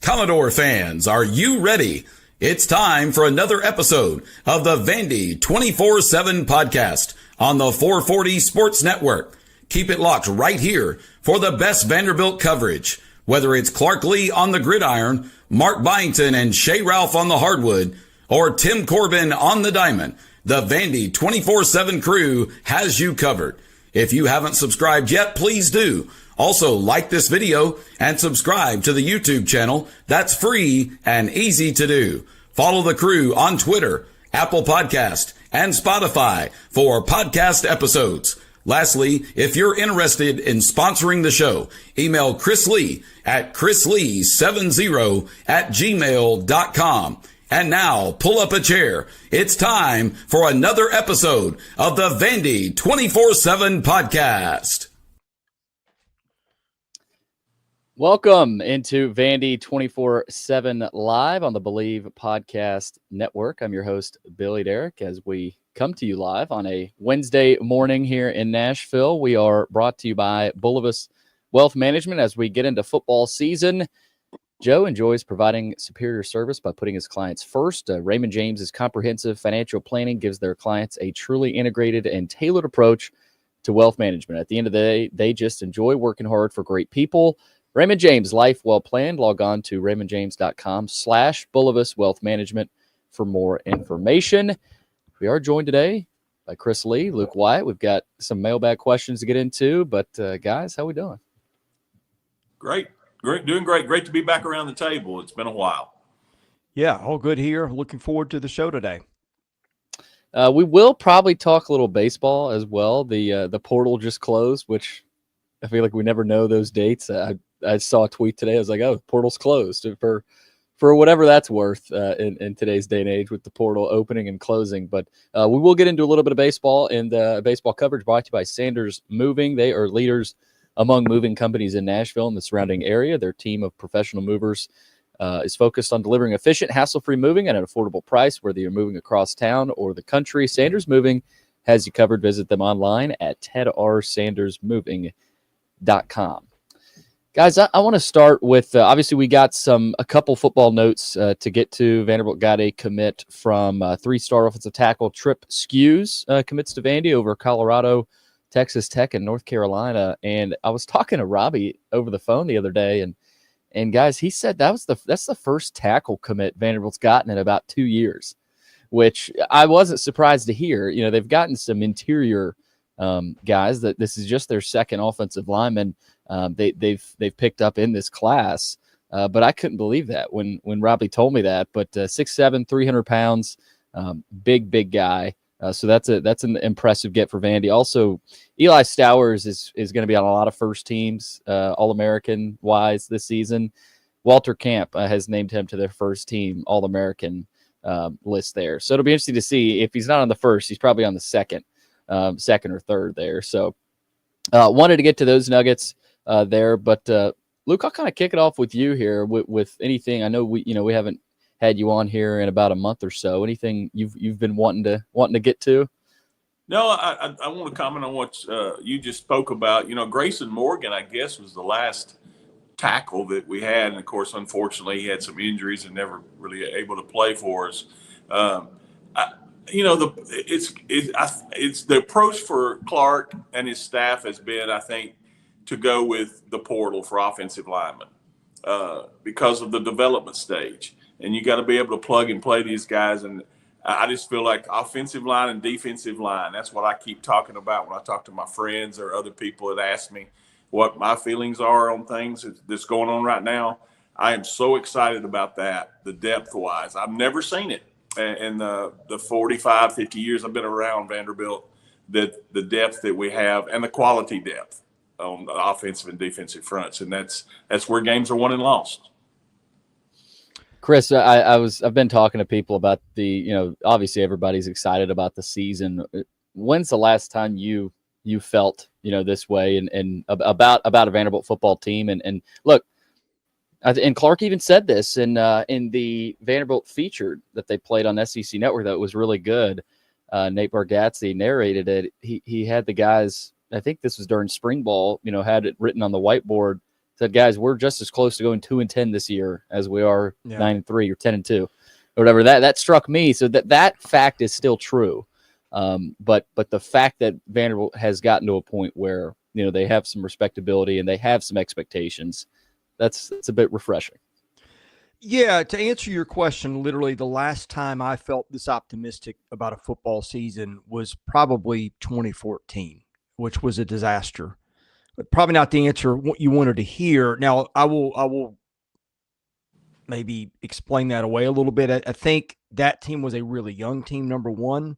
Commodore fans, are you ready? It's time for another episode of the Vandy247 podcast on the 440 Sports Network. Keep it locked right here for the best Vanderbilt coverage. Whether it's Clark Lee on the gridiron, Mark Byington and Shea Ralph on the hardwood, or Tim Corbin on the diamond, the Vandy247 crew has you covered. If you haven't subscribed yet, please do. Also, like this video and subscribe to the YouTube channel. That's free and easy to do. Follow the crew on Twitter, Apple Podcast, and Spotify for podcast episodes. Lastly, if you're interested in sponsoring the show, email Chris Lee at chrislee70@gmail.com. And now, pull up a chair. It's time for another episode of the Vandy247 podcast. Welcome into Vandy247 Live on the Believe Podcast Network. I'm your host, Billy Derrick, as we come to you live on a Wednesday morning here in Nashville. We are brought to you by Bulovas Wealth Management as we get into football season. Joe enjoys providing superior service by putting his clients first. Raymond James' comprehensive financial planning gives their clients a truly integrated and tailored approach to wealth management. At the end of the day, they just enjoy working hard for great people. Raymond James, life well planned. Log on to raymondjames.com/Bulovas Wealth Management for more information. We are joined today by Chris Lee, Luke Wyatt. We've got some mailbag questions to get into, but guys, how we doing? Great, doing great. Great to be back around the table. It's been a while. Yeah, all good here. Looking forward to the show today. We will probably talk a little baseball as well. The portal just closed, which I feel like we never know those dates. I saw a tweet today. I was like, oh, portal's closed for whatever that's worth in today's day and age with the portal opening and closing. But we will get into a little bit of baseball and baseball coverage brought to you by Sanders Moving. They are leaders among moving companies in Nashville and the surrounding area. Their team of professional movers is focused on delivering efficient, hassle-free moving at an affordable price, whether you're moving across town or the country. Sanders Moving has you covered. Visit them online at tedrsandersmoving.com. Guys, I want to start with, obviously we got a couple football notes to get to. Vanderbilt got a commit from three-star offensive tackle Trip Skews, commits to Vandy over Colorado, Texas Tech, and North Carolina. And I was talking to Robbie over the phone the other day, and guys, he said that's the first tackle commit Vanderbilt's gotten in about 2 years, which I wasn't surprised to hear. You know, they've gotten some interior guys that this is just their second offensive lineman they've picked up in this class. But I couldn't believe that when Robbie told me that. But 6'7", 300 pounds, big guy. So that's an impressive get for Vandy. Also, Eli Stowers is going to be on a lot of first teams, All-American wise this season. Walter Camp has named him to their first team All-American list there. So it'll be interesting to see if he's not on the first, he's probably on the second or third there. So wanted to get to those nuggets there, but Luke, I'll kind of kick it off with you here with anything. I know we haven't had you on here in about a month or so. Anything you've been wanting to get to? No, I want to comment on what you just spoke about. You know, Grayson Morgan, I guess, was the last tackle that we had, and of course, unfortunately, he had some injuries and never really able to play for us. It's the approach for Clark and his staff has been, I think, to go with the portal for offensive linemen because of the development stage. And you got to be able to plug and play these guys. And I just feel like offensive line and defensive line, that's what I keep talking about when I talk to my friends or other people that ask me what my feelings are on things that's going on right now. I am so excited about that, the depth-wise. I've never seen it in the 45, 50 years I've been around Vanderbilt, that the depth that we have and the quality depth on the offensive and defensive fronts. And that's where games are won and lost. Chris, I've been talking to people about obviously everybody's excited about the season. When's the last time you felt, this way and about a Vanderbilt football team? And look, and Clark even said this in the Vanderbilt featured that they played on SEC Network that was really good. Nate Bargatze narrated it. He had the guys, I think this was during spring ball, had it written on the whiteboard, said, guys, we're just as close to going 2-10 this year as we are 9-3 or 10-2 or whatever. That struck me. So that fact is still true. But the fact that Vanderbilt has gotten to a point where, they have some respectability and they have some expectations, that's a bit refreshing. Yeah, to answer your question, literally the last time I felt this optimistic about a football season was probably 2014, which was a disaster. But probably not the answer what you wanted to hear. Now, I will maybe explain that away a little bit. I think that team was a really young team, number one.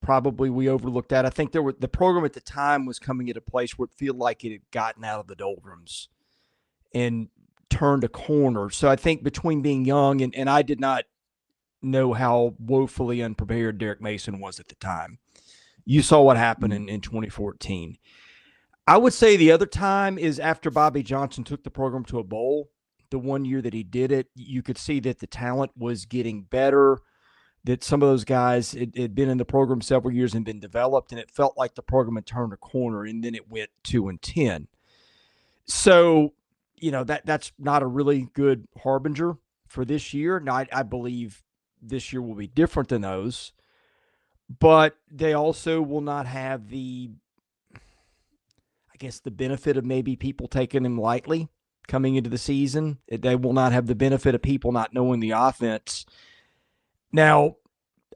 Probably we overlooked that. I think the program at the time was coming at a place where it felt like it had gotten out of the doldrums and turned a corner. So I think between being young and I did not know how woefully unprepared Derrick Mason was at the time. You saw what happened in 2014. I would say the other time is after Bobby Johnson took the program to a bowl. The one year that he did it, you could see that the talent was getting better, that some of those guys had been in the program several years and been developed, and it felt like the program had turned a corner, and then it went 2-10. So, that's not a really good harbinger for this year. Now, I believe this year will be different than those, but they also will not have the benefit of maybe people taking them lightly coming into the season. They will not have the benefit of people not knowing the offense. Now,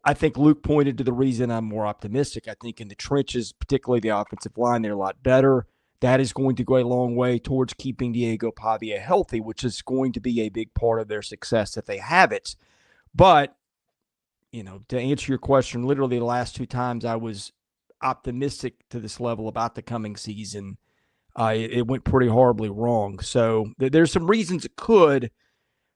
I think Luke pointed to the reason I'm more optimistic. I think in the trenches, particularly the offensive line, they're a lot better. That is going to go a long way towards keeping Diego Pavia healthy, which is going to be a big part of their success if they have it. But, to answer your question, literally the last two times I was optimistic to this level about the coming season, it went pretty horribly wrong. So there's some reasons it could,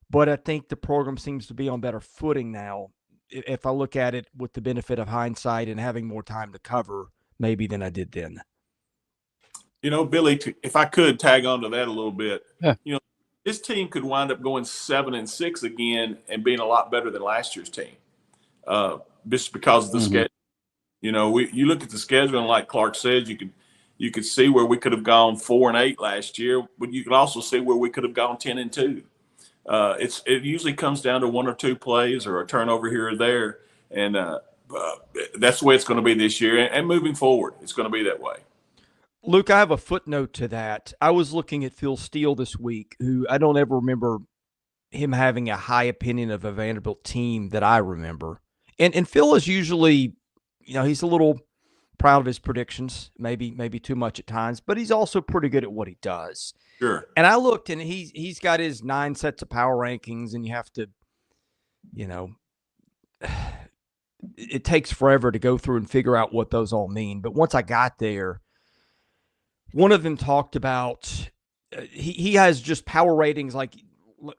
but I think the program seems to be on better footing now, if I look at it with the benefit of hindsight and having more time to cover maybe than I did then. Billy, if I could tag on to that a little bit, yeah. This team could wind up going 7-6 again and being a lot better than last year's team, just because of the schedule. You look at the schedule, and like Clark said, you could see where we could have gone 4-8 last year, but you can also see where we could have gone 10-2. It usually comes down to one or two plays or a turnover here or there, and that's the way it's going to be this year. And moving forward, it's going to be that way. Luke, I have a footnote to that. I was looking at Phil Steele this week, who I don't ever remember him having a high opinion of a Vanderbilt team that I remember. And Phil is usually, he's a little proud of his predictions, maybe too much at times, but he's also pretty good at what he does. Sure. And I looked, and he's got his 9 sets of power rankings, and you have to, it takes forever to go through and figure out what those all mean. But once I got there, one of them talked about he has just power ratings like,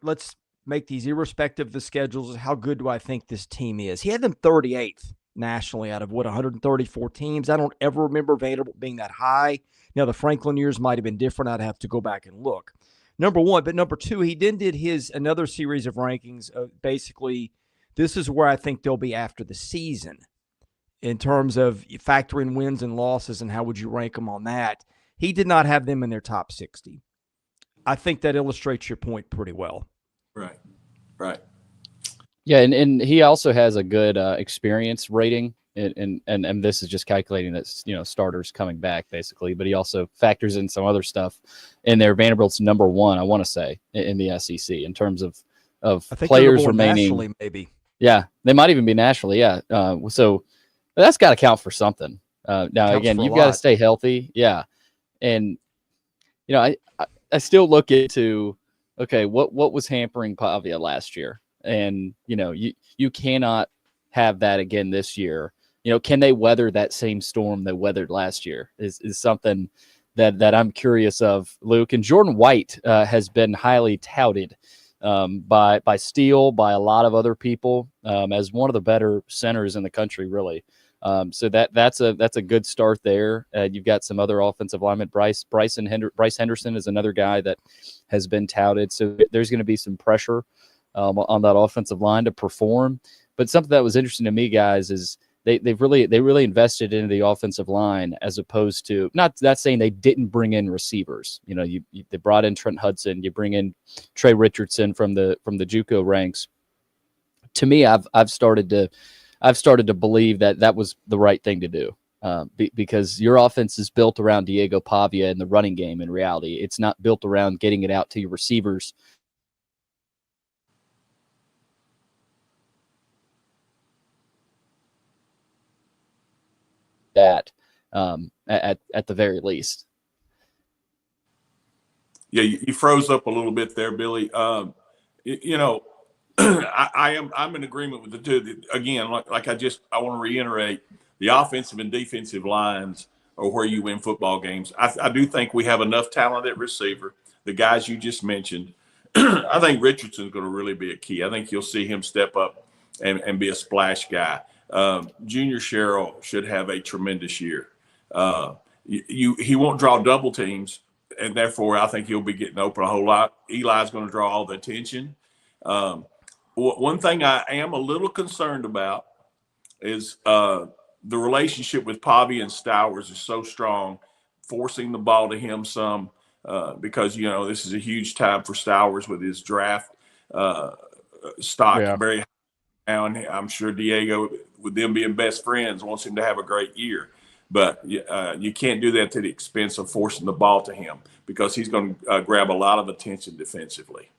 let's make these irrespective of the schedules. How good do I think this team is? He had them 38th nationally out of 134 teams. I don't ever remember Vanderbilt being that high. Now, the Franklin years might have been different. I'd have to go back and look. Number one. But number two, he then did another series of rankings. Basically, this is where I think they'll be after the season in terms of factoring wins and losses and how would you rank them on that. He did not have them in their top 60. I think that illustrates your point pretty well. Right. Yeah, and he also has a good experience rating, and this is just calculating that starters coming back basically, but he also factors in some other stuff in there. Vanderbilt's number one, I want to say, in the SEC in terms of I think players remaining. Nationally, maybe. Yeah, they might even be nationally. Yeah, so that's got to count for something. Now again, you've got to stay healthy. Yeah, and I still look into okay, what was hampering Pavia last year. And, you cannot have that again this year. Can they weather that same storm they weathered last year is something that I'm curious of, Luke. And Jordan White has been highly touted by Steele, by a lot of other people as one of the better centers in the country, really. So that's a good start there. You've got some other offensive linemen. Bryce Henderson is another guy that has been touted. So there's going to be some pressure on that offensive line to perform. But something that was interesting to me, guys, is they really invested into the offensive line, as opposed to, not saying they didn't bring in receivers. You know, they brought in Trent Hudson, you bring in Trey Richardson from the JUCO ranks. To me, I've started to believe that was the right thing to do, because your offense is built around Diego Pavia and the running game. In reality, it's not built around getting it out to your receivers. That at the very least. Yeah, you froze up a little bit there, Billy. You know, I'm in agreement with the two. Again, I want to reiterate, the offensive and defensive lines are where you win football games. I do think we have enough talent at receiver. The guys you just mentioned, I think Richardson's going to really be a key. I think you'll see him step up and be a splash guy. Junior Sherrill should have a tremendous year. He won't draw double teams, and therefore I think he'll be getting open a whole lot. Eli's going to draw all the attention. One thing I am a little concerned about is the relationship with Pavia and Stowers is so strong, forcing the ball to him some, because, you know, this is a huge time for Stowers with his draft stock very high now, and I'm sure Diego, with them being best friends, wants him to have a great year. But you can't do that to the expense of forcing the ball to him, because he's going to grab a lot of attention defensively.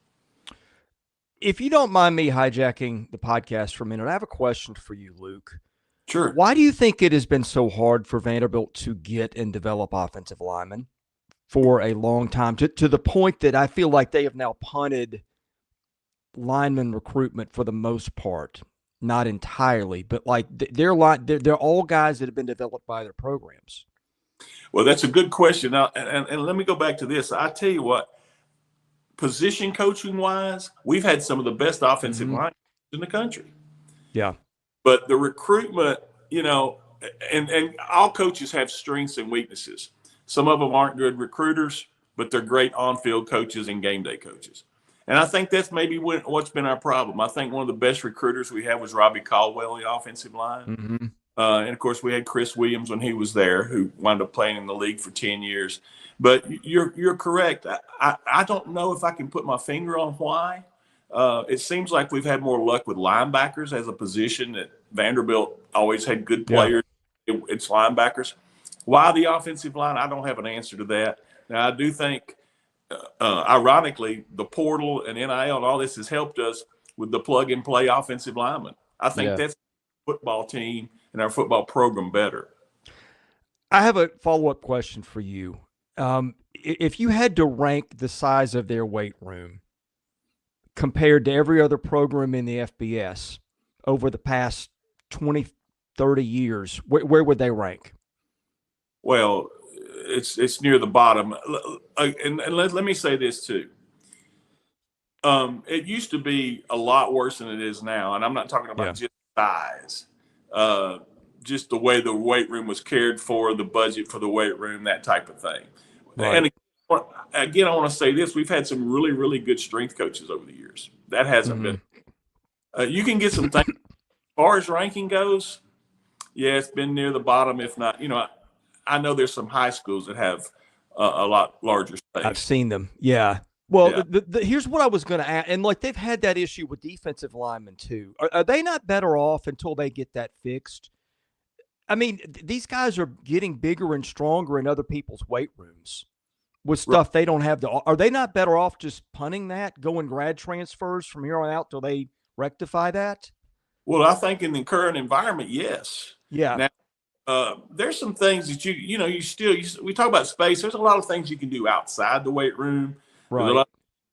If you don't mind me hijacking the podcast for a minute, I have a question for you, Luke. Sure. Why do you think it has been so hard for Vanderbilt to get and develop offensive linemen for a long time, to the point that I feel like they have now punted lineman recruitment for the most part? Not entirely, but like they're all guys that have been developed by their programs. Well, that's a good question. Now, and let me go back to this. I tell you what, position coaching wise, we've had some of the best offensive line in the country. Yeah. But the recruitment, you know, and all coaches have strengths and weaknesses. Some of them aren't good recruiters, but they're great on-field coaches and game day coaches. And I think that's maybe what's been our problem. I think one of the best recruiters we had was Robbie Caldwell, the offensive line. And, of course, we had Chris Williams when he was there, who wound up playing in the league for 10 years. But you're correct. I don't know if I can put my finger on why. It seems like we've had more luck with linebackers as a position that Vanderbilt always had good players. Yeah. It's linebackers. Why the offensive line? I don't have an answer to that. Now, I do think – ironically, the portal and NIL and all this has helped us with the plug-and-play offensive lineman. I think that's the football team and our football program better. I have a follow-up question for you. If you had to rank the size of their weight room compared to every other program in the FBS over the past 20, 30 years, where would they rank? Well, it's near the bottom. And let me say this too. It used to be a lot worse than it is now. And I'm not talking about just size, just the way the weight room was cared for, the budget for the weight room, that type of thing. Right. And again, I want to say this. We've had some really, really good strength coaches over the years. That hasn't been. You can get some things. As far as ranking goes, it's been near the bottom, if not, you know, I know there's some high schools that have a lot larger space. I've seen them. Yeah. Well, here's what I was going to add. And like, they've had that issue with defensive linemen too. Are they not better off until they get that fixed? I mean, these guys are getting bigger and stronger in other people's weight rooms with stuff they don't have. Are they not better off just punting that, going grad transfers from here on out till they rectify that? Well, I think in the current environment, yes. Yeah. Now, there's some things that we talk about space. There's a lot of things you can do outside the weight room. Right. There's a lot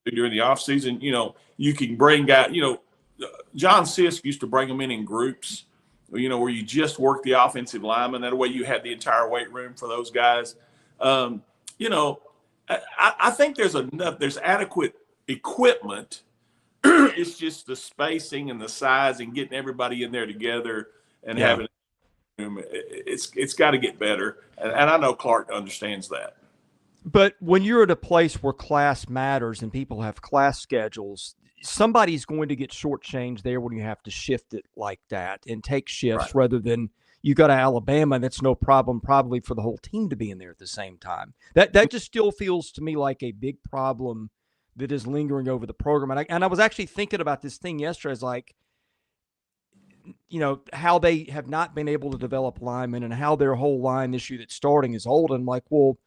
during the offseason. You know, you can bring guys, you know, John Sisk used to bring them in groups, you know, where you just work the offensive lineman. That way you had the entire weight room for those guys. You know, I think there's adequate equipment. It's just the spacing and the size and getting everybody in there together and having it's got to get better, and I know Clark understands that. But when you're at a place where class matters and people have class schedules, somebody's going to get shortchanged there when you have to shift it like that and take shifts rather than You go to Alabama, that's no problem probably for the whole team to be in there at the same time. That just still feels to me like a big problem that is lingering over the program. And I was actually thinking about this thing yesterday. It's like, how they have not been able to develop linemen and how their whole line issue that's starting is old. And I'm like, well,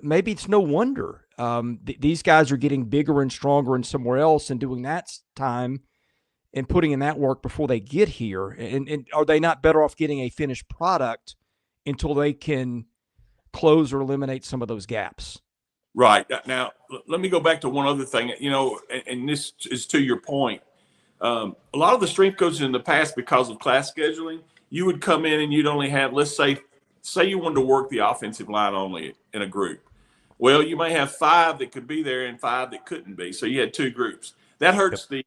maybe it's no wonder these guys are getting bigger and stronger and somewhere else and doing that time and putting in that work before they get here. And are they not better off getting a finished product until they can close or eliminate some of those gaps? Right. Now, let me go back to one other thing, and this is to your point. A lot of the strength coaches in the past, because of class scheduling, you would come in and you'd only have, let's say you wanted to work the offensive line only in a group. Well, you may have 5 that could be there and 5 that couldn't be. So you had 2 groups. That hurts the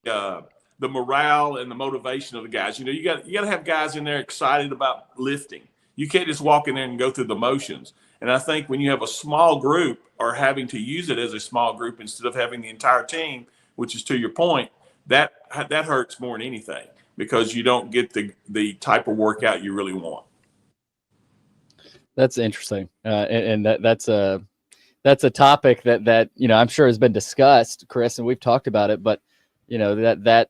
morale and the motivation of the guys. You got to have guys in there excited about lifting. You can't just walk in there and go through the motions. And I think when you have a small group, or having to use it as a small group instead of having the entire team, which is to your point, that hurts more than anything, because you don't get the type of workout you really want. That's interesting, and that's a topic that I'm sure has been discussed, Chris, and we've talked about it. But that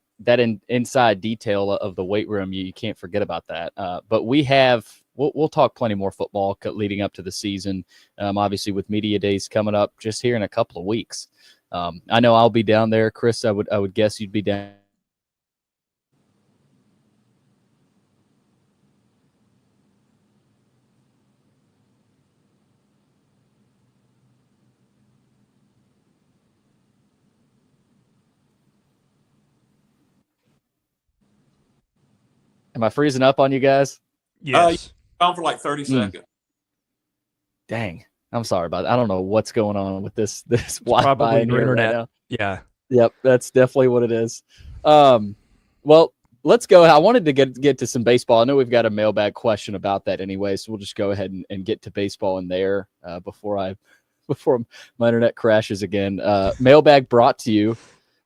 inside detail of the weight room, you can't forget about that. But we'll talk plenty more football leading up to the season. Obviously, with media days coming up just here in a couple of weeks. I know I'll be down there, Chris. I would guess you'd be down. Am I freezing up on you guys? Yes. Gone for like 30 seconds. Dang. I'm sorry about that. I don't know what's going on with this Wi-Fi probably in your here internet. right now. Yeah. Yep, that's definitely what it is. Well, let's go. I wanted to get to some baseball. I know we've got a mailbag question about that anyway, so we'll just go ahead and get to baseball in there before my internet crashes again. Mailbag brought to you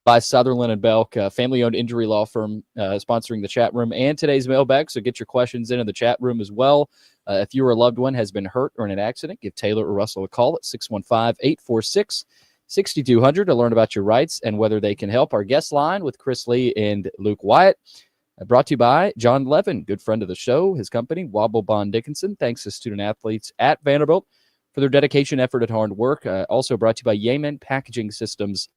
by Sutherland and Belk, a family-owned injury law firm, sponsoring the chat room and today's mailbag. So get your questions in the chat room as well. If you or a loved one has been hurt or in an accident, give Taylor or Russell a call at 615-846-6200 to learn about your rights and whether they can help. Our guest line with Chris Lee and Luke Wyatt, brought to you by John Levin, good friend of the show, his company, Wobble Bond Dickinson. Thanks to student athletes at Vanderbilt for their dedication, effort, and hard work. Also brought to you by Yemen Packaging Systems.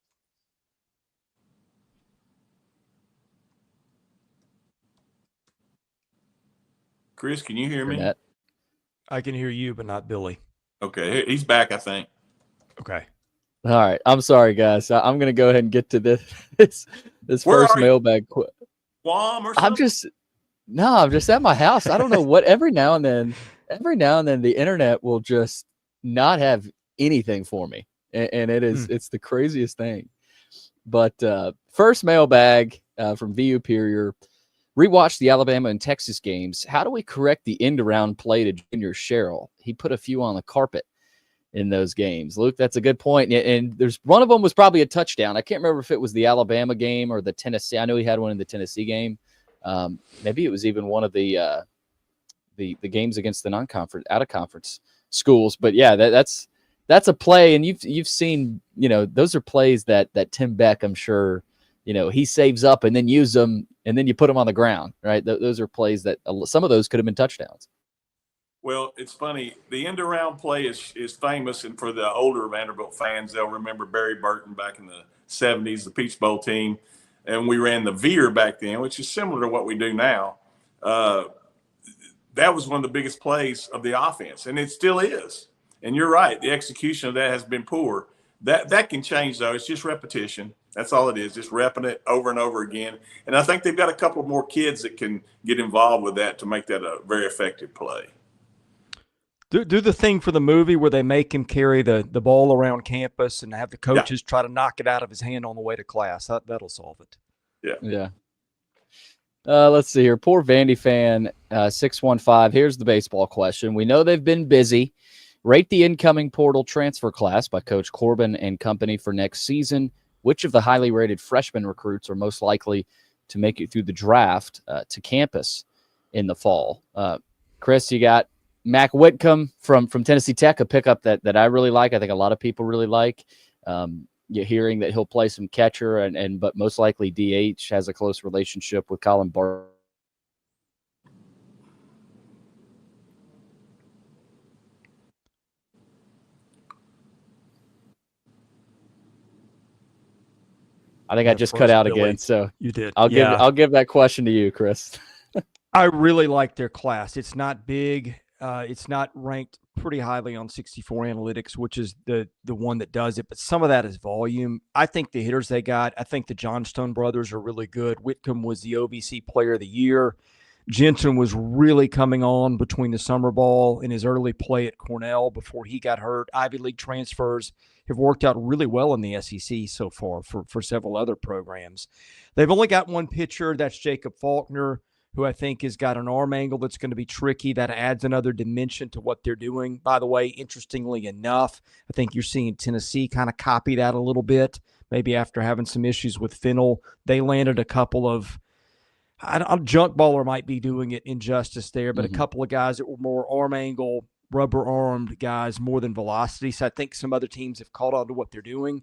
Chris, can you hear me? Internet. I can hear you, but not Billy. Okay, he's back, I think. Okay. All right. I'm sorry, guys. I'm going to go ahead and get to this Where first are you? mailbag. Guam or something? I'm just at my house. I don't know what, every now and then the internet will just not have anything for me. And it's the craziest thing. But first mailbag from VU Superior. Rewatch the Alabama and Texas games. How do we correct the end-around play to Junior Sherrill? He put a few on the carpet in those games. Luke, that's a good point. And there's one of them was probably a touchdown. I can't remember if it was the Alabama game or the Tennessee. I know he had one in the Tennessee game. Maybe it was even one of the games against the non-conference, out-of-conference schools. But yeah, that's a play, and you've seen, those are plays that Tim Beck, I'm sure, he saves up and then use them, and then you put them on the ground, right? Those are plays that some of those could have been touchdowns. Well, it's funny. The end-around play is famous, and for the older Vanderbilt fans, they'll remember Barry Burton back in the 70s, the Peach Bowl team, and we ran the veer back then, which is similar to what we do now. That was one of the biggest plays of the offense, and it still is. And you're right. The execution of that has been poor. That can change, though. It's just repetition. That's all it is, just repping it over and over again. And I think they've got a couple more kids that can get involved with that to make that a very effective play. Do the thing for the movie where they make him carry the ball around campus and have the coaches try to knock it out of his hand on the way to class. That'll solve it. Yeah. Let's see here. Poor Vandy fan, 615. Here's the baseball question. We know they've been busy. Rate the incoming portal transfer class by Coach Corbin and company for next season. Which of the highly rated freshman recruits are most likely to make it through the draft to campus? in the fall. Chris, you got Mac Whitcomb from Tennessee Tech, a pickup that I really like. I think a lot of people really like. You're hearing that he'll play some catcher but most likely DH, has a close relationship with Colin Barr. I think I just cut out again, so you did. I'll give that question to you, Chris. I really like their class. It's not big. It's not ranked pretty highly on 64 Analytics, which is the one that does it. But some of that is volume. I think the hitters they got, I think the Johnstone brothers are really good. Whitcomb was the OVC Player of the Year. Jensen was really coming on between the summer ball and his early play at Cornell before he got hurt. Ivy League transfers have worked out really well in the SEC so far for several other programs. They've only got one pitcher. That's Jacob Faulkner, who I think has got an arm angle that's going to be tricky. That adds another dimension to what they're doing. By the way, interestingly enough, I think you're seeing Tennessee kind of copy that a little bit, maybe after having some issues with Fennell. They landed a couple of junk baller might be doing it injustice there, but a couple of guys that were more arm angle, rubber-armed guys more than velocity. So I think some other teams have caught on to what they're doing.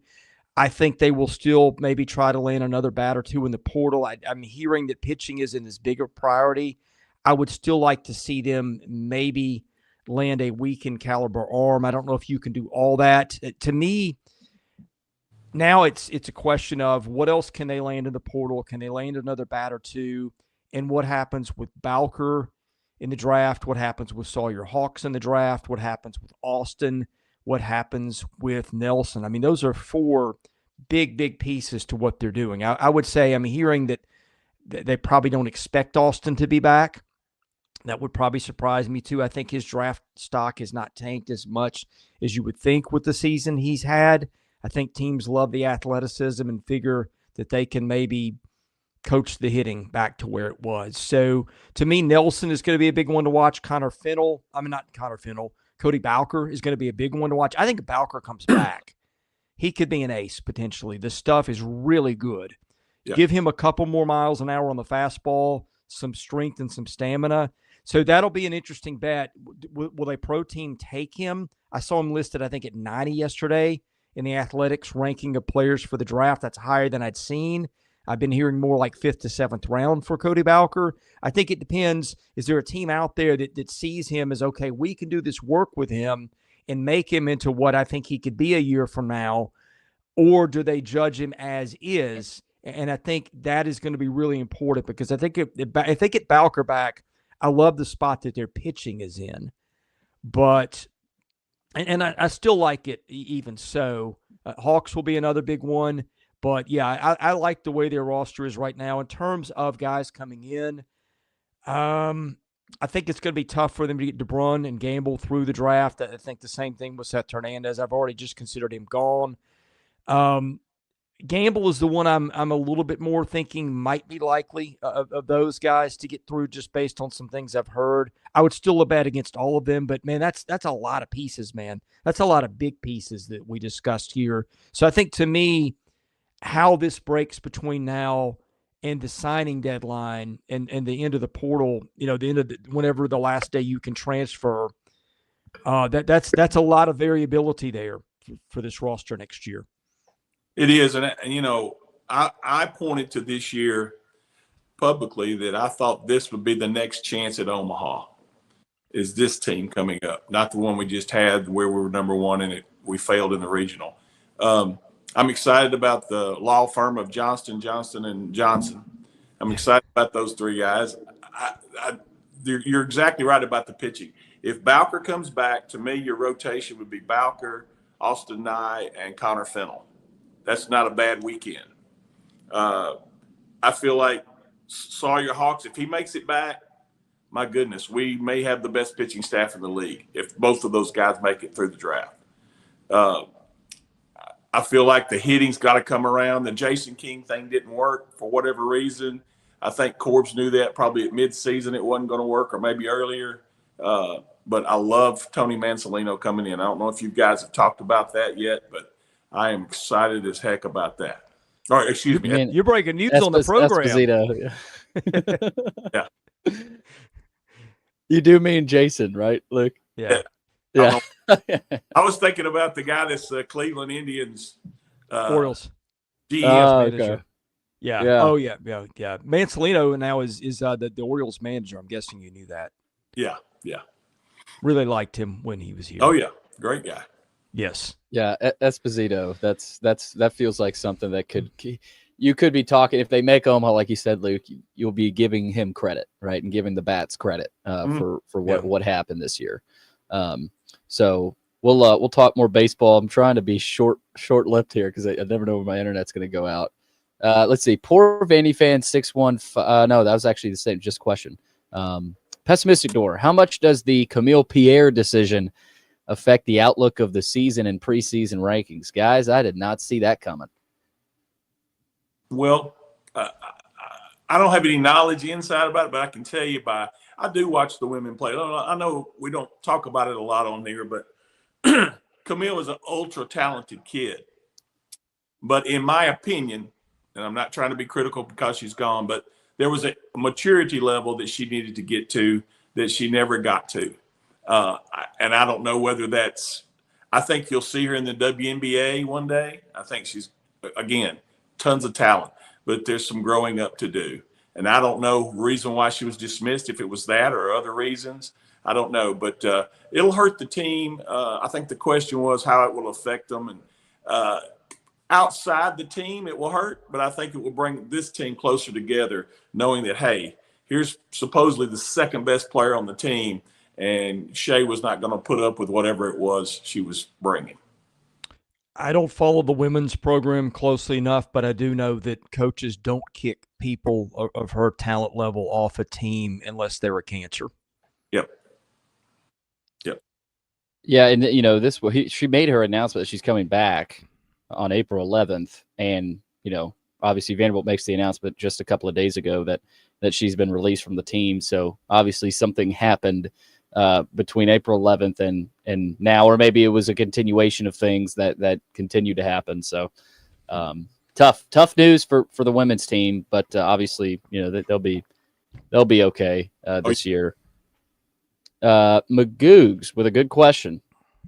I think they will still maybe try to land another bat or two in the portal. I'm hearing that pitching isn't as big a priority. I would still like to see them maybe land a weakened caliber arm. I don't know if you can do all that. To me, now it's a question of what else can they land in the portal? Can they land another bat or two? And what happens with Bowker in the draft? What happens with Sawyer Hawks in the draft? What happens with Austin? What happens with Nelson? I mean, those are four big pieces to what they're doing. I would say I'm hearing that they probably don't expect Austin to be back. That would probably surprise me too. I think his draft stock is not tanked as much as you would think with the season he's had. I think teams love the athleticism and figure that they can maybe coach the hitting back to where it was. So to me, Nelson is going to be a big one to watch. Cody Bowker is going to be a big one to watch. I think if Bowker comes back, he could be an ace potentially. The stuff is really good. Yeah. Give him a couple more miles an hour on the fastball, some strength and some stamina. So that'll be an interesting bet. Will a pro team take him? I saw him listed, I think, at 90 yesterday in the Athletics ranking of players for the draft. That's higher than I'd seen. I've been hearing more like 5th to 7th round for Cody Bowker. I think it depends. Is there a team out there that sees him as, okay, we can do this work with him and make him into what I think he could be a year from now? Or do they judge him as is? And I think that is going to be really important because I think if they get Bowker back, I love the spot that their pitching is in. But and I still like it even so. Hawks will be another big one. But, yeah, I like the way their roster is right now. In terms of guys coming in, I think it's going to be tough for them to get DeBrun and Gamble through the draft. I think the same thing with Seth Hernandez. I've already just considered him gone. Gamble is the one I'm a little bit more thinking might be likely of those guys to get through just based on some things I've heard. I would still bet against all of them, but, man, that's a lot of pieces, man. That's a lot of big pieces that we discussed here. So I think to me, how this breaks between now and the signing deadline and the end of the portal, the end of whenever the last day you can transfer, that's a lot of variability there for this roster next year. It is. And I pointed to this year publicly that I thought this would be the next chance at Omaha is this team coming up, not the one we just had where we were number one and we failed in the regional. I'm excited about the law firm of Johnston, and Johnson. I'm excited about those three guys. You're exactly right about the pitching. If Bowker comes back, to me, your rotation would be Bowker, Austin Nye, and Connor Fennell. That's not a bad weekend. I feel like Sawyer Hawks, if he makes it back, my goodness, we may have the best pitching staff in the league if both of those guys make it through the draft. I feel like the hitting's got to come around. The Jason King thing didn't work for whatever reason. I think Corbs knew that probably at midseason it wasn't going to work or maybe earlier. But I love Tony Mansolino coming in. I don't know if you guys have talked about that yet, but I am excited as heck about that. All right, excuse me. You're breaking news on the program. Esposito. Yeah. You do mean Jason, right, Luke? Yeah. Yeah. I was thinking about the guy that's Cleveland Indians Orioles. GM. Manager. Okay. Yeah. Yeah. Oh, yeah. Mansolino now is the Orioles manager. I'm guessing you knew that. Yeah. Really liked him when he was here. Oh, yeah. Great guy. Yes. Yeah, Esposito. That feels like something that you could be talking if they make Omaha, like you said, Luke. You'll be giving him credit, right, and giving the bats credit for what happened this year. So we'll talk more baseball. I'm trying to be short-lived here because I never know when my internet's going to go out. Let's see. Poor Vandy fan 615. No, that was actually the same. Just question. Pessimistic door. How much does the Camille Pierre decision affect the outlook of the season and preseason rankings? Guys, I did not see that coming. Well, I don't have any knowledge inside about it, but I can tell you I do watch the women play. I know we don't talk about it a lot on here, but Camille is an ultra-talented kid. But in my opinion, and I'm not trying to be critical because she's gone, but there was a maturity level that she needed to get to that she never got to. And I don't know whether I think you'll see her in the WNBA one day. I think she's, again, tons of talent, but there's some growing up to do. And I don't know reason why she was dismissed, if it was that or other reasons. I don't know, but it'll hurt the team. I think the question was how it will affect them. And outside the team, it will hurt, but I think it will bring this team closer together, knowing that, hey, here's supposedly the second best player on the team, and Shea was not going to put up with whatever it was she was bringing. I don't follow the women's program closely enough, but I do know that coaches don't kick people of her talent level off a team unless they're a cancer. Yep. Yeah, and she made her announcement that she's coming back on April 11th, and obviously Vanderbilt makes the announcement just a couple of days ago that she's been released from the team. So obviously something happened between April 11th and now, or maybe it was a continuation of things that continue to happen. So tough news for the women's team, but obviously they'll be okay this year. Magoogs with a good question.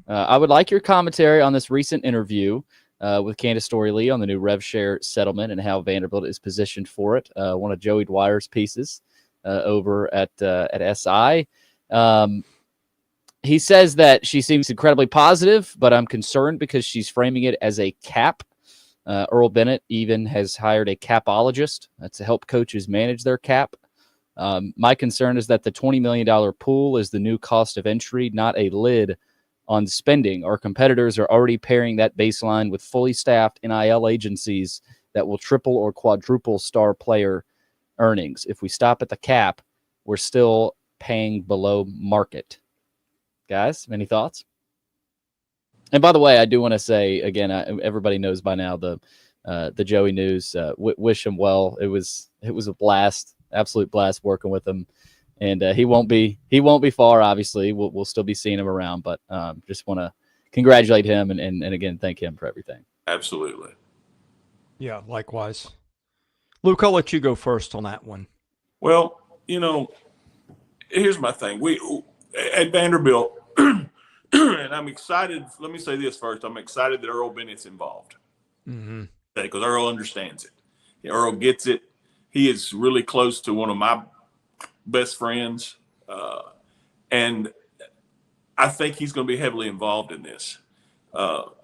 I would like your commentary on this recent interview with Candice Storey-Lee on the new rev share settlement and how Vanderbilt is positioned for it. One of Joey Dwyer's pieces over at SI. He says that she seems incredibly positive, but I'm concerned because she's framing it as a cap. Earl Bennett even has hired a capologist to help coaches manage their cap. My concern is that the $20 million pool is the new cost of entry, not a lid on spending. Our competitors are already pairing that baseline with fully staffed NIL agencies that will triple or quadruple star player earnings. If we stop at the cap, we're still paying below market. Guys, any thoughts? And by the way, I do want to say again, everybody knows by now the Joey news. Wish him well. It was a blast. Absolute blast working with him, and he won't be far. Obviously, we'll still be seeing him around, but just want to congratulate him and again thank him for everything. Absolutely. Yeah, likewise. Luke, I'll let you go first on that one. Well, here's my thing. We at Vanderbilt, and I'm excited. Let me say this first. I'm excited that Earl Bennett's involved because Earl understands it. Earl gets it. He is really close to one of my best friends, and I think he's going to be heavily involved in this.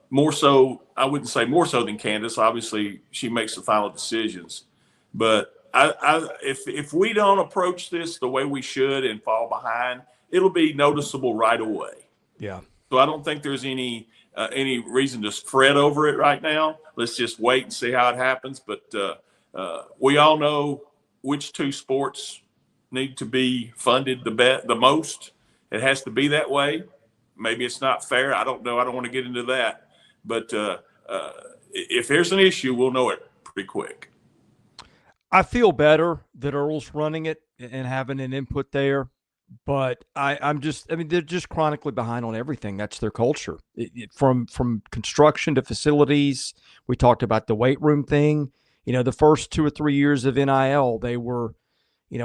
More so, I wouldn't say more so than Candice. Obviously, she makes the final decisions. But if we don't approach this the way we should and fall behind, it'll be noticeable right away. Yeah. So I don't think there's any reason to fret over it right now. Let's just wait and see how it happens. But we all know which two sports need to be funded the most. It has to be that way. Maybe it's not fair. I don't know. I don't want to get into that. But if there's an issue, we'll know it pretty quick. I feel better that Earl's running it and having an input there. But they're just chronically behind on everything. That's their culture. From construction to facilities. We talked about the weight room thing. The first 2 or 3 years of NIL, they were,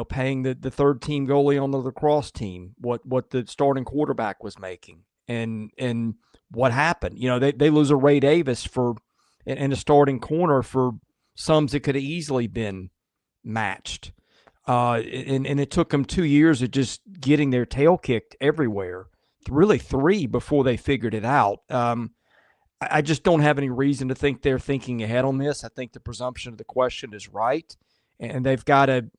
paying the third team goalie on the lacrosse team, what the starting quarterback was making, and what happened. They lose a Ray Davis in a starting corner for sums that could have easily been matched. And it took them 2 years of just getting their tail kicked everywhere, really 3 before they figured it out. I just don't have any reason to think they're thinking ahead on this. I think the presumption of the question is right, and they've got to,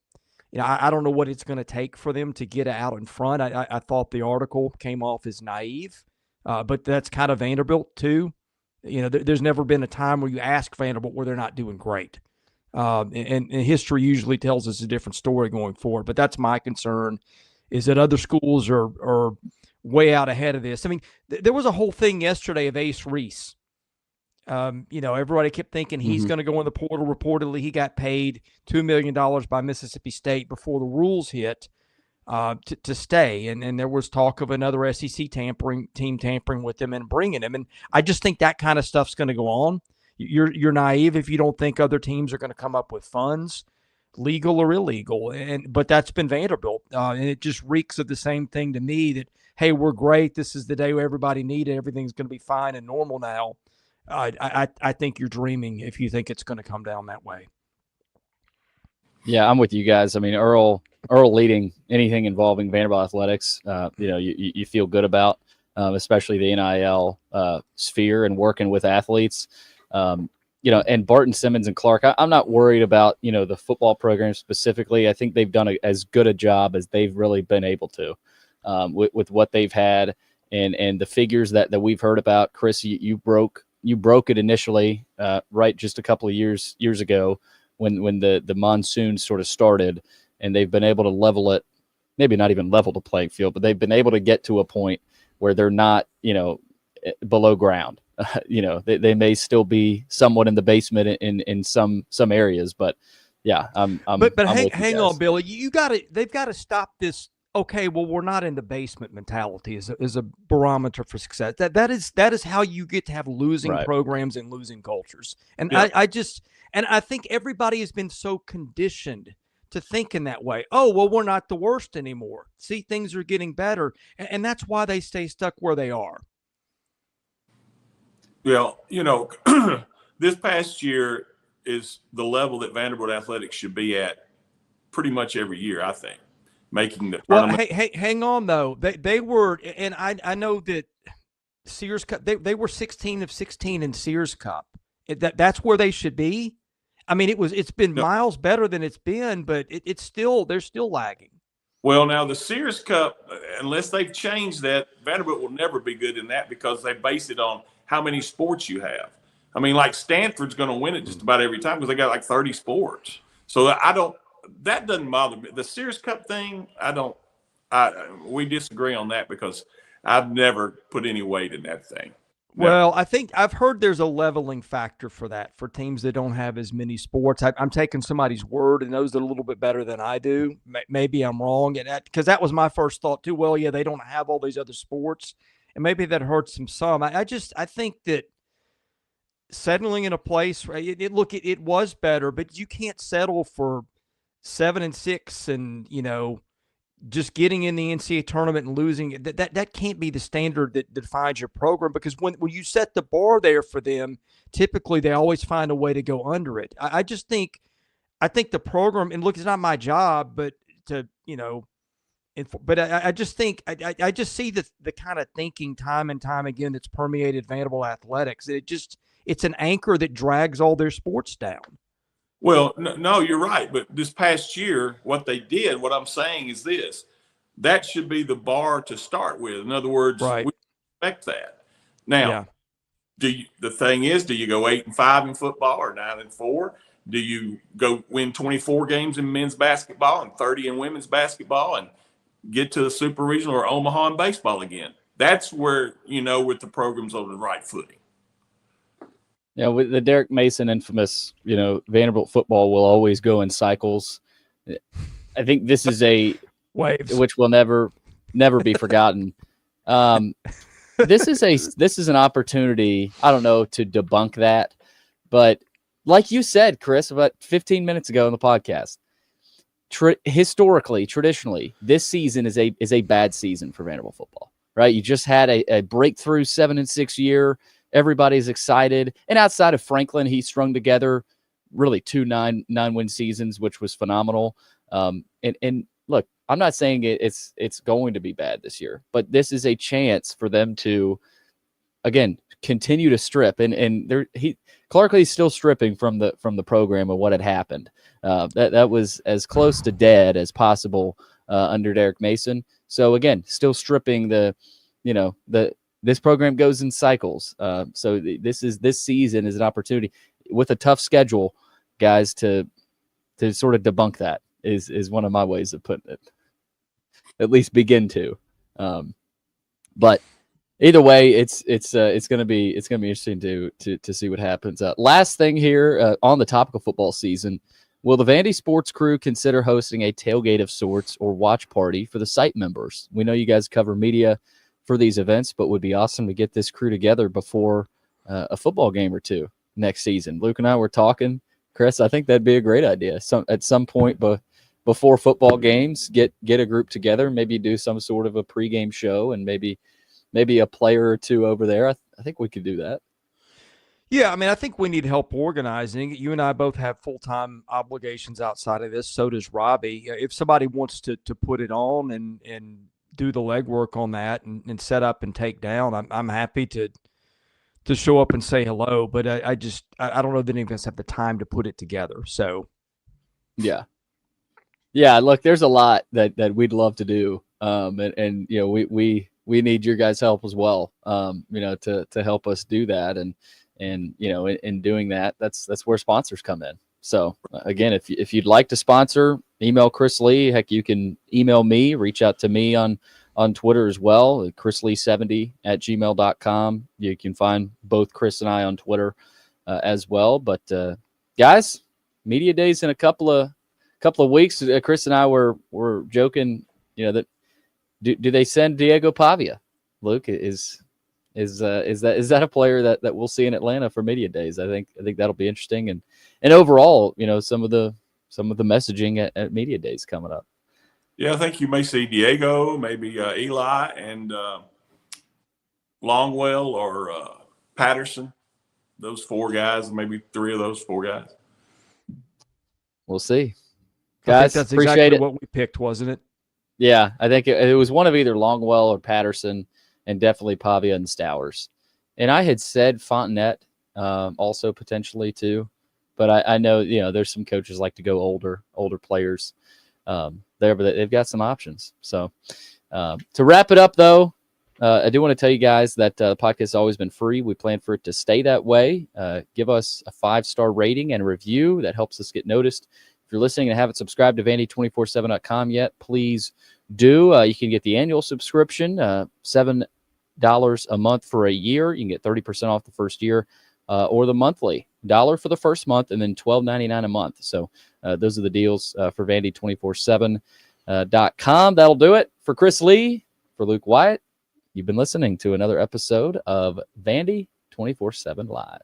I don't know what it's going to take for them to get out in front. I thought the article came off as naive, but that's kind of Vanderbilt too. There's never been a time where you ask Vanderbilt where they're not doing great. And history usually tells us a different story going forward, but that's my concern, is that other schools are way out ahead of this. I mean, there was a whole thing yesterday of Ace Reese. Everybody kept thinking he's going to go in the portal. Reportedly, he got paid $2 million by Mississippi State before the rules hit to stay. And there was talk of another SEC team tampering with him and bringing him. And I just think that kind of stuff's going to go on. You're naive if you don't think other teams are going to come up with funds, legal or illegal. But that's been Vanderbilt. And it just reeks of the same thing to me, that, hey, we're great. This is the day where everybody needed. Everything's going to be fine and normal now. I think you're dreaming if you think it's going to come down that way. Yeah, I'm with you guys. I mean, Earl leading anything involving Vanderbilt athletics, you feel good about, especially the NIL sphere and working with athletes. And Barton, Simmons, and Clark, I'm not worried about, the football program specifically. I think they've done as good a job as they've really been able to with what they've had and the figures that we've heard about. Chris, you broke it initially, right, just a couple of years ago when the monsoon sort of started, and they've been able to level it, maybe not even level the playing field, but they've been able to get to a point where they're not, below ground. They may still be somewhat in the basement in some areas, but yeah, I'm hang on, Billy. They've got to stop this. Okay, well, we're not in the basement mentality is a barometer for success. That is how you get to have losing programs and losing cultures. And yeah. I think everybody has been so conditioned to think in that way. Oh, well, we're not the worst anymore. See, things are getting better. And that's why they stay stuck where they are. Well, this past year is the level that Vanderbilt athletics should be at pretty much every year, I think, making the tournament. Well, hey, hang on, though. They were, and I know that Sears Cup, they were 16 of 16 in Sears Cup. That's where they should be. I mean, it's been miles better than it's been, but they're still lagging. Well, now the Sears Cup, unless they've changed that, Vanderbilt will never be good in that because they base it on how many sports you have. I mean, like Stanford's going to win it just about every time because they got like 30 sports. So that doesn't bother me. The Sears Cup thing, we disagree on that because I've never put any weight in that thing. Well, I think I've heard there's a leveling factor for that for teams that don't have as many sports. I'm taking somebody's word and knows it a little bit better than I do. Maybe I'm wrong, because that was my first thought too. Well, yeah, they don't have all these other sports, and maybe that hurts them some. I think that settling in a place, it was better, but you can't settle for 7-6 and just getting in the NCAA tournament and losing. That can't be the standard that defines your program, because when you set the bar there for them, typically they always find a way to go under it. I think the program, and look, it's not my job, but I just think I just see the kind of thinking time and time again that's permeated Vanderbilt athletics. It's an anchor that drags all their sports down. Well, no, you're right. But this past year, what I'm saying is this: that should be the bar to start with. In other words, we expect that. Now, the thing is, do you go 8-5 in football or 9-4? Do you go win 24 games in men's basketball and 30 in women's basketball and get to the super regional or Omaha in baseball again? That's where, with the program's on the right footing. Yeah, with the Derrick Mason infamous, Vanderbilt football will always go in cycles. I think this is waves, which will never be forgotten. This is an opportunity, I don't know, to debunk that, but like you said, Chris, about 15 minutes ago in the podcast, traditionally, this season is a bad season for Vanderbilt football, right? You just had a breakthrough 7-6 year. Everybody's excited. And outside of Franklin, he strung together really 2 9-win seasons, which was phenomenal. And look, I'm not saying it's going to be bad this year, but this is a chance for them to, again, continue to strip. And Clark Lee's still stripping from the program of what had happened. That was as close to dead as possible under Derrick Mason. So again, still stripping this program goes in cycles. So this season is an opportunity with a tough schedule, guys, to sort of debunk that is one of my ways of putting it. At least begin to. But either way, it's gonna be interesting to see what happens. Last thing here on the topic of football season, will the Vandy Sports Crew consider hosting a tailgate of sorts or watch party for the site members? We know you guys cover media for these events, but would be awesome to get this crew together before a football game or two next season. Luke and I were talking, Chris. I think that'd be a great idea. At some point, before football games, get a group together, maybe do some sort of a pregame show, and maybe a player or two over there. I think we could do that. Yeah, I mean, I think we need help organizing. You and I both have full-time obligations outside of this. So does Robbie. If somebody wants to put it on and do the legwork on that and set up and take down, I'm happy to show up and say hello. But I don't know that any of us have the time to put it together. So, yeah. Look, there's a lot that we'd love to do, and we need your guys' help as well. To help us do that, and in doing that, that's where sponsors come in. So again, if you'd like to sponsor, email Chris Lee. Heck, you can email me, reach out to me on Twitter as well, chrislee70@gmail.com. You can find both Chris and I on Twitter as well. But guys, media days in a couple of weeks. Chris and I were joking, that do they send Diego Pavia? Luke, is that a player that we'll see in Atlanta for media days? I think that'll be interesting, and overall, some of the messaging at media days coming up. Yeah, I think you may see Diego, maybe Eli, and Longwell or Patterson. Those 4 guys, maybe 3 of those 4 guys. We'll see. Guys, that's exactly it. what we picked, wasn't it? Yeah, I think it was one of either Longwell or Patterson, and definitely Pavia and Stowers. And I had said Fontenette also potentially too, but I know there's some coaches like to go older players there, but they've got some options. So to wrap it up, though, I do want to tell you guys that the podcast has always been free. We plan for it to stay that way. Give us a 5-star rating and a review. That helps us get noticed. If you're listening and haven't subscribed to Vandy247.com yet, please do. You can get the annual subscription, $7 a month for a year. You can get 30% off the first year, or the monthly, $1 for the first month, and then $12.99 a month. So those are the deals for Vandy247.com. That'll do it. For Chris Lee, for Luke Wyatt, you've been listening to another episode of Vandy 24/7 Live.